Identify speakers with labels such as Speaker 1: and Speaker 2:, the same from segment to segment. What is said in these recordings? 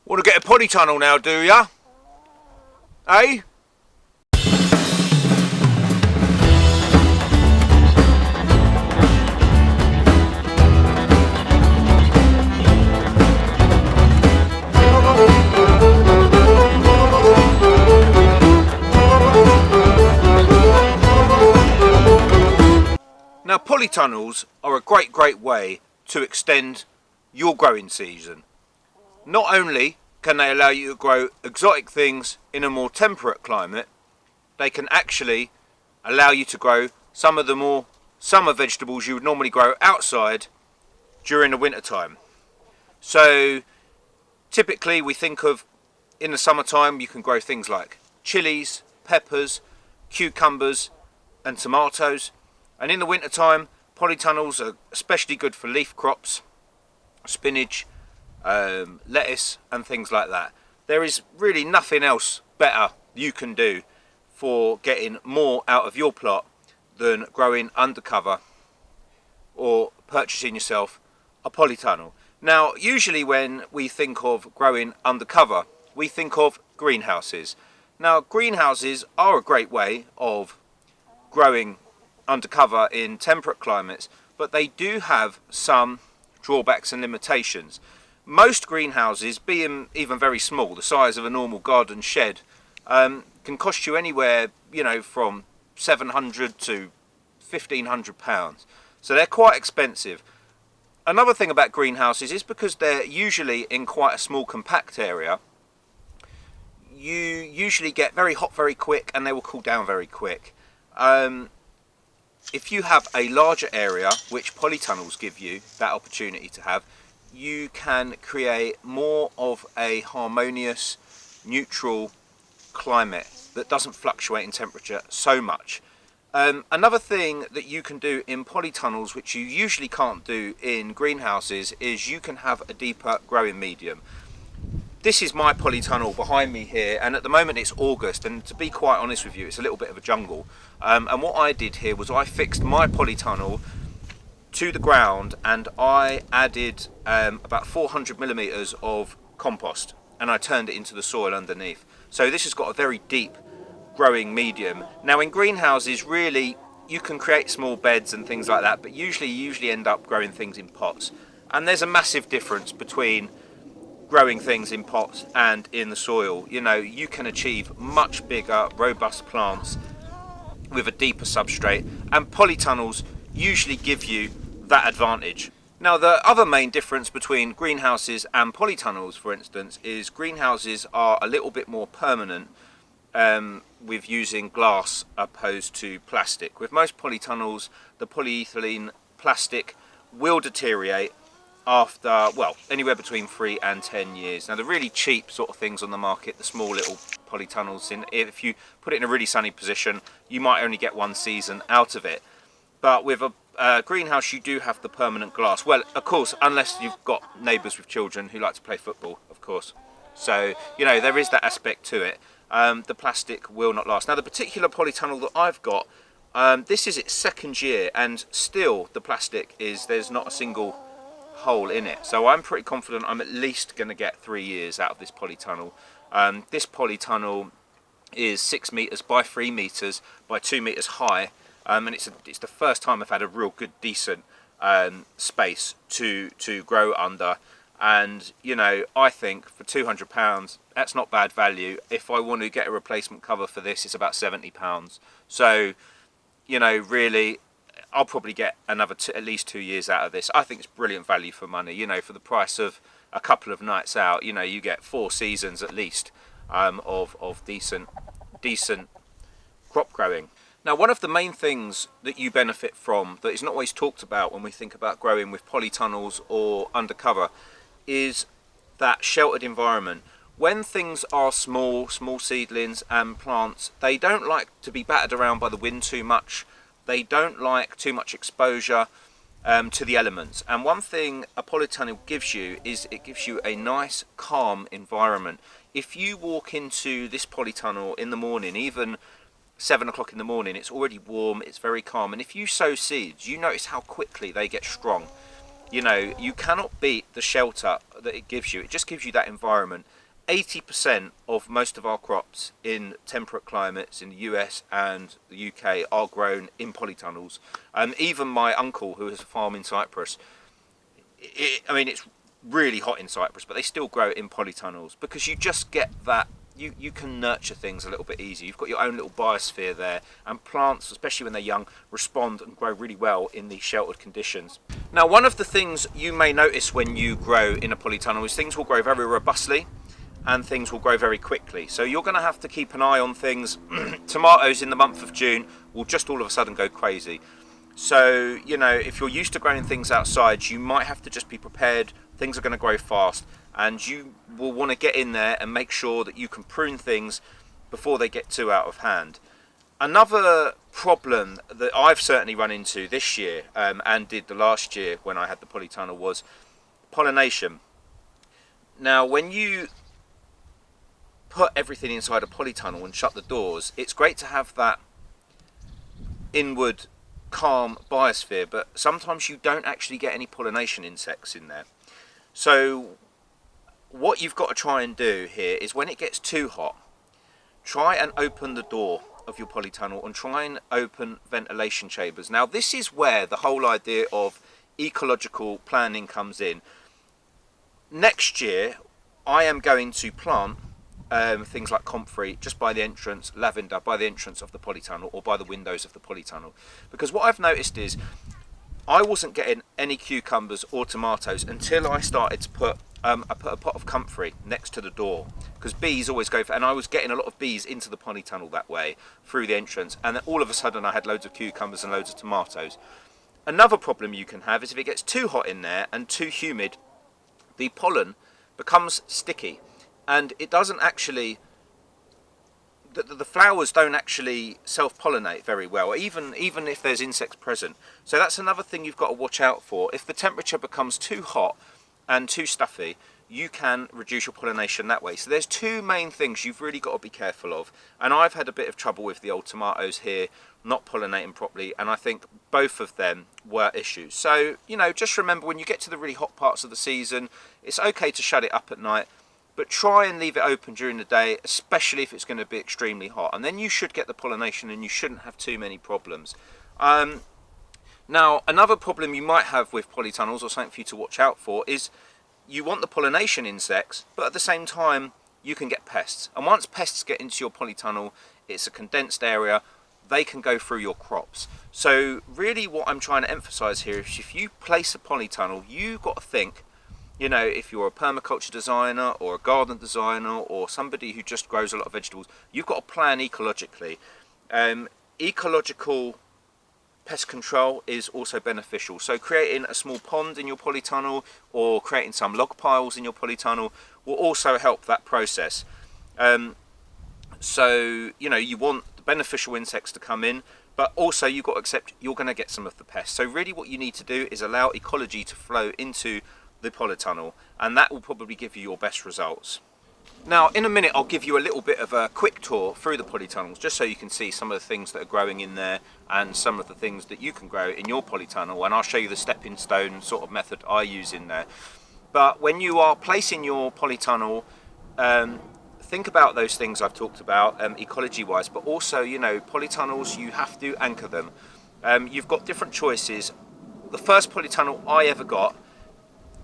Speaker 1: Want to get a polytunnel now, do ya? Eh? Now, polytunnels are a great way to extend your growing season. Not only can they allow you to grow exotic things in a more temperate climate, they can actually allow you to grow some of the more summer vegetables you would normally grow outside during the winter time. So typically we think of, in the summertime you can grow things like chilies, peppers, cucumbers and tomatoes, and in the winter time polytunnels are especially good for leaf crops, spinach, lettuce and things like that. There is really nothing else better you can do for getting more out of your plot than growing undercover or purchasing yourself a polytunnel. Now, usually when we think of growing undercover, we think of greenhouses. Now, greenhouses are a great way of growing undercover in temperate climates, but they do have some drawbacks and limitations. Most greenhouses, being even very small, the size of a normal garden shed, can cost you anywhere, from £700 to £1,500. So they're quite expensive. Another thing about greenhouses is because they're usually in quite a small compact area, you usually get very hot very quick and they will cool down very quick. If you have a larger area, which polytunnels give you that opportunity to have, you can create more of a harmonious, neutral climate that doesn't fluctuate in temperature so much. Another thing that you can do in polytunnels, which you usually can't do in greenhouses, is you can have a deeper growing medium. This is my polytunnel behind me here, and at the moment it's August, and to be quite honest with you, it's a little bit of a jungle. And what I did here was I fixed my polytunnel to the ground and I added about 400 millimeters of compost, and I turned it into the soil underneath. So this has got a very deep growing medium. Now, in greenhouses, really you can create small beds and things like that, but you usually end up growing things in pots, and there's a massive difference between growing things in pots and in the soil. You can achieve much bigger, robust plants with a deeper substrate, and polytunnels usually give you that advantage. Now, the other main difference between greenhouses and polytunnels, for instance, is greenhouses are a little bit more permanent with using glass opposed to plastic. With most polytunnels, the polyethylene plastic will deteriorate after, anywhere between 3 and 10 years. Now, the really cheap sort of things on the market, the small little polytunnels, if you put it in a really sunny position, you might only get 1 season out of it. But with a greenhouse, you do have the permanent glass. Well, of course, unless you've got neighbours with children who like to play football, of course. So, there is that aspect to it. The plastic will not last. Now, the particular polytunnel that I've got, this is its 2nd year, and still the plastic there's not a single hole in it. So I'm pretty confident I'm at least going to get 3 years out of this polytunnel. This polytunnel is 6 meters by 3 meters by 2 meters high, and it's the first time I've had a real good, decent space to grow under. And I think for £200 that's not bad value. If I want to get a replacement cover for this, it's about £70. So really, I'll probably get another at least 2 years out of this. I think it's brilliant value for money. For the price of a couple of nights out, you get 4 seasons at least of decent crop growing. Now, one of the main things that you benefit from that is not always talked about when we think about growing with polytunnels or undercover is that sheltered environment. When things are small seedlings and plants, they don't like to be battered around by the wind too much. They don't like too much exposure to the elements. And one thing a polytunnel gives you is it gives you a nice, calm environment. If you walk into this polytunnel in the morning, even 7 o'clock in the morning, it's already warm, it's very calm. And if you sow seeds, you notice how quickly they get strong. You cannot beat the shelter that it gives you. It just gives you that environment. 80% of most of our crops in temperate climates in the US and the UK are grown in polytunnels. Even my uncle, who has a farm in Cyprus, I mean, it's really hot in Cyprus, but they still grow it in polytunnels because you just get that. You can nurture things a little bit easier. You've got your own little biosphere there, and plants, especially when they're young, respond and grow really well in these sheltered conditions. Now, one of the things you may notice when you grow in a polytunnel is things will grow very robustly and things will grow very quickly. So you're going to have to keep an eye on things. Tomatoes in the month of June will just all of a sudden go crazy. So, you know, if you're used to growing things outside, you might have to just be prepared. Things are going to grow fast, and you will want to get in there and make sure that you can prune things before they get too out of hand. Another problem that I've certainly run into this year and did the last year when I had the polytunnel was pollination. Now, when you put everything inside a polytunnel and shut the doors, it's great to have that inward calm biosphere, but sometimes you don't actually get any pollination insects in there. So what you've got to try and do here is when it gets too hot, try and open the door of your polytunnel and try and open ventilation chambers. Now, this is where the whole idea of ecological planning comes in. Next year I am going to plant things like comfrey just by the entrance, lavender by the entrance of the polytunnel or by the windows of the polytunnel, because what I've noticed is I wasn't getting any cucumbers or tomatoes until I started to put I put a pot of comfrey next to the door, because bees always go for, and I was getting a lot of bees into the polytunnel that way through the entrance, and then all of a sudden I had loads of cucumbers and loads of tomatoes. Another problem you can have is if it gets too hot in there and too humid, the pollen becomes sticky, and it doesn't actually, the flowers don't actually self-pollinate very well, even if there's insects present. So that's another thing you've got to watch out for. If the temperature becomes too hot and too stuffy, you can reduce your pollination that way. So there's two main things you've really got to be careful of, and I've had a bit of trouble with the old tomatoes here not pollinating properly, and I think both of them were issues. So, you know, just remember when you get to the really hot parts of the season, it's okay to shut it up at night, but try and leave it open during the day, especially if it's going to be extremely hot, and then you should get the pollination and you shouldn't have too many problems. Now, another problem you might have with polytunnels, or something for you to watch out for, is you want the pollination insects, but at the same time you can get pests, and once pests get into your polytunnel, it's a condensed area, they can go through your crops. So really what I'm trying to emphasize here is if you place a polytunnel, you've got to think, you know, if you're a permaculture designer or a garden designer or somebody who just grows a lot of vegetables, you've got to plan ecologically. Ecological pest control is also beneficial. So creating a small pond in your polytunnel or creating some log piles in your polytunnel will also help that process. So, you know, you want the beneficial insects to come in, but also you've got to accept you're going to get some of the pests. So really what you need to do is allow ecology to flow into the polytunnel, and that will probably give you your best results. Now, in a minute I'll give you a little bit of a quick tour through the polytunnels, just so you can see some of the things that are growing in there and some of the things that you can grow in your polytunnel, and I'll show you the stepping stone sort of method I use in there. But when you are placing your polytunnel, think about those things I've talked about ecology wise, but also, you know, polytunnels, you have to anchor them. You've got different choices. The first polytunnel I ever got,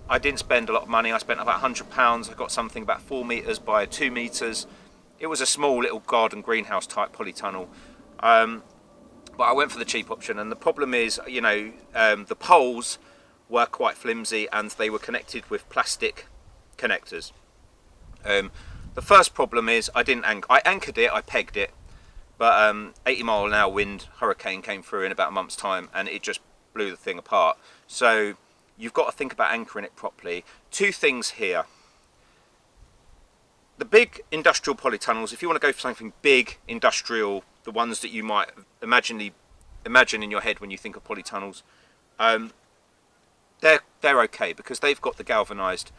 Speaker 1: I didn't spend a lot of money. I spent about £100. I got something about 4 meters by 2 meters. It was a small little garden greenhouse type polytunnel, but I went for the cheap option, and the problem is, you know, the poles were quite flimsy and they were connected with plastic connectors. The first problem is I anchored it, I pegged it, but 80 mile an hour wind, hurricane came through in about a month's time and it just blew the thing apart. So you've got to think about anchoring it properly. Two things here. The big industrial polytunnels, if you want to go for something big, industrial, the ones that you might imagine in your head when you think of polytunnels, they're okay because they've got the galvanized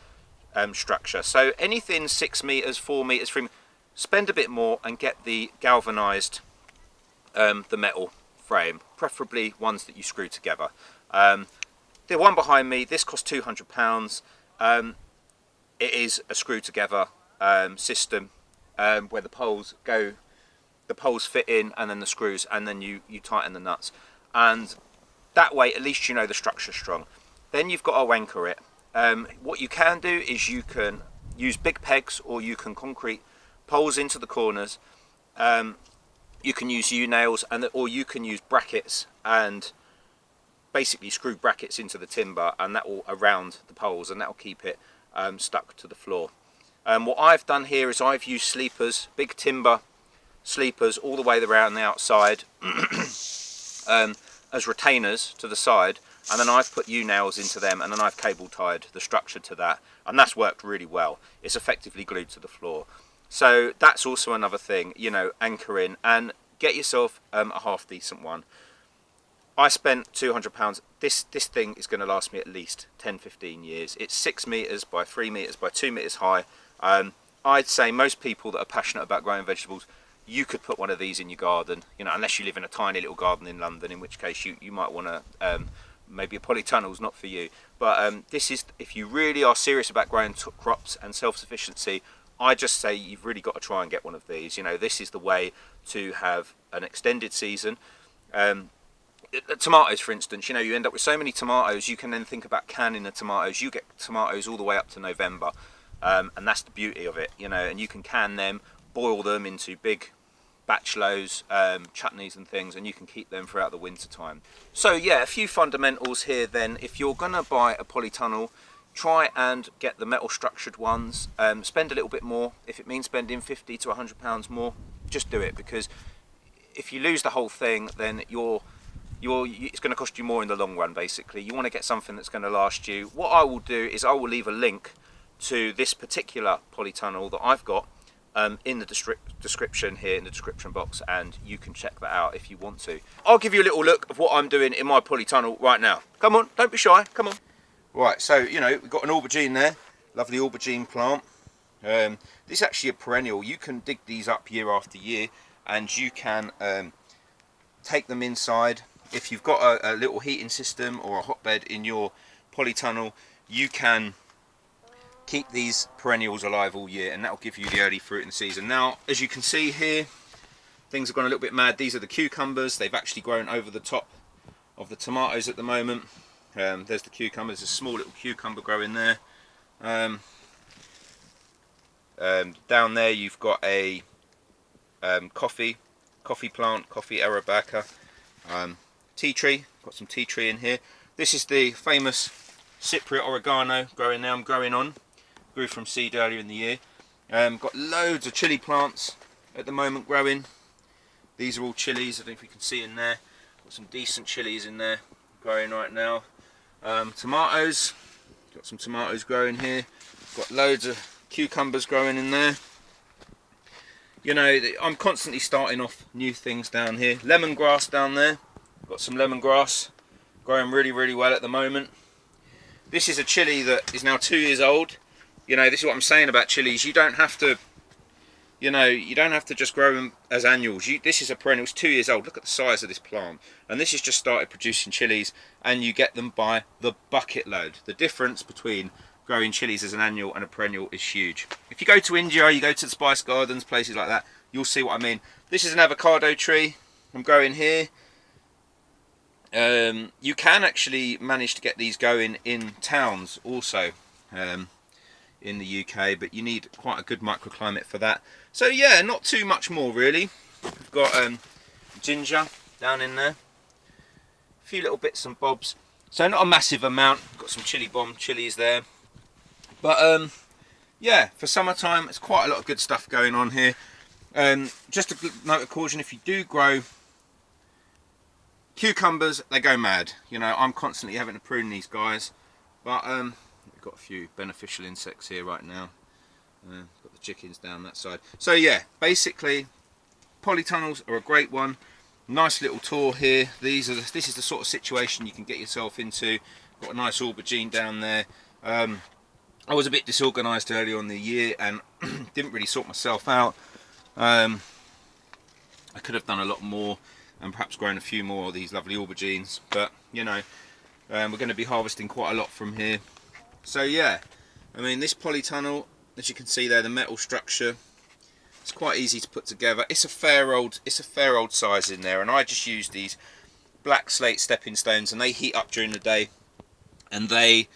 Speaker 1: structure. So anything 6 meters, 4 meters, 3 meters, spend a bit more and get the galvanized, the metal frame, preferably ones that you screw together. The one behind me, this cost £200. it is a screw together system where the poles fit in, and then the screws, and then you tighten the nuts, and that way at least you know the structure's strong. Then you've got to anchor it. What you can do is you can use big pegs, or you can concrete poles into the corners. You can use U-nails, or you can use brackets and basically screw brackets into the timber, and that will around the poles, and that will keep it stuck to the floor. What I've done here is I've used sleepers, big timber sleepers all the way around the outside as retainers to the side, and then I've put U-nails into them, and then I've cable tied the structure to that, and that's worked really well. It's effectively glued to the floor. So that's also another thing, you know, anchor in and get yourself a half decent one. I spent £200. This thing is going to last me at least 10-15 years. It's 6 metres by 3 metres by 2 metres high. I'd say most people that are passionate about growing vegetables, you could put one of these in your garden, you know, unless you live in a tiny little garden in London, in which case you might want to, maybe a polytunnel's not for you. But this is, if you really are serious about growing crops and self-sufficiency, I just say you've really got to try and get one of these. You know, this is the way to have an extended season. Tomatoes, for instance, you know, you end up with so many tomatoes, you can then think about canning the tomatoes. You get tomatoes all the way up to November, and that's the beauty of it, you know, and you can can them, boil them into big batch loads, chutneys and things, and you can keep them throughout the winter time. So yeah, a few fundamentals here then. If you're gonna buy a polytunnel, try and get the metal structured ones. Spend a little bit more. If it means spending £50 to £100 more, just do it, because if you lose the whole thing, then it's going to cost you more in the long run. Basically, you want to get something that's going to last you. What I will do is I will leave a link to this particular polytunnel that I've got in the description here, in the description box, and you can check that out if you want to. I'll give you a little look of what I'm doing in my polytunnel right now. Come on, don't be shy, come on. Right, so you know, we've got an aubergine there, lovely aubergine plant. This is actually a perennial. You can dig these up year after year, and you can take them inside. If you've got a little heating system or a hotbed in your polytunnel, you can keep these perennials alive all year, and that will give you the early fruit in the season. Now, as you can see here, things have gone a little bit mad. These are the cucumbers. They've actually grown over the top of the tomatoes at the moment. There's the cucumbers. There's a small little cucumber growing there. Down there you've got a coffee plant, coffee arabica, tea tree. Got some tea tree in here. This is the famous Cypriot oregano growing now. I'm growing on. Grew from seed earlier in the year. Got loads of chili plants at the moment growing. These are all chilies. I don't know if you can see in there. Got some decent chilies in there growing right now. Tomatoes. Got some tomatoes growing here. Got loads of cucumbers growing in there. You know, I'm constantly starting off new things down here. Lemongrass down there. Got some lemongrass growing really, really well at the moment. This is a chilli that is now 2 years old. You know, this is what I'm saying about chilies. You don't have to, you know, you don't have to just grow them as annuals. This is a perennial. It's 2 years old. Look at the size of this plant. And this has just started producing chilies, and you get them by the bucket load. The difference between growing chilies as an annual and a perennial is huge. If you go to India, you go to the spice gardens, places like that, you'll see what I mean. This is an avocado tree I'm growing here. You can actually manage to get these going in towns also in the UK, but you need quite a good microclimate for that. So yeah, not too much more really. We've got ginger down in there, a few little bits and bobs, so not a massive amount. Got some chili bomb chilies there, but yeah, for summertime it's quite a lot of good stuff going on here. Just a note of caution: if you do grow cucumbers, they go mad. You know, I'm constantly having to prune these guys, but we've got a few beneficial insects here right now. Got the chickens down that side. So yeah, basically polytunnels are a great one. Nice little tour here. This is the sort of situation you can get yourself into. Got a nice aubergine down there. I was a bit disorganised earlier on in the year and didn't really sort myself out. I could have done a lot more and perhaps grown a few more of these lovely aubergines, but you know, we're going to be harvesting quite a lot from here. So yeah, I mean, this polytunnel, as you can see there, the metal structure, it's quite easy to put together. It's a fair old size in there, and I just use these black slate stepping stones, and they heat up during the day, and they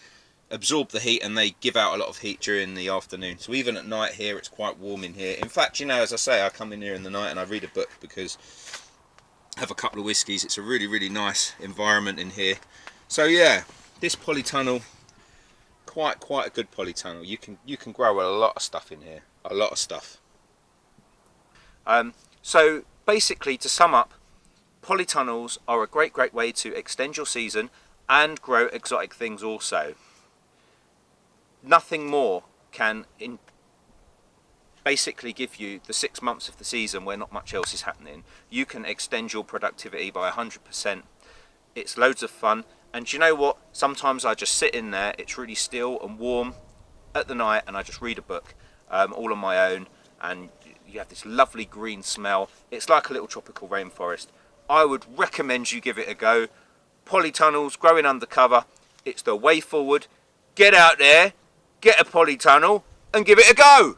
Speaker 1: absorb the heat, and they give out a lot of heat during the afternoon. So even at night here, it's quite warm in here. In fact, you know, as I say, I come in here in the night and I read a book because I have a couple of whiskies. It's a really, really nice environment in here. So yeah, this polytunnel, quite a good polytunnel. You can grow a lot of stuff in here, a lot of stuff. So basically, to sum up, polytunnels are a great way to extend your season and grow exotic things also. Nothing more can basically give you the 6 months of the season where not much else is happening. You can extend your productivity by 100%. It's loads of fun, and you know what? Sometimes I just sit in there, it's really still and warm at the night, and I just read a book all on my own, and you have this lovely green smell. It's like a little tropical rainforest. I would recommend you give it a go. Polytunnels, growing undercover, it's the way forward. Get out there, get a polytunnel and give it a go!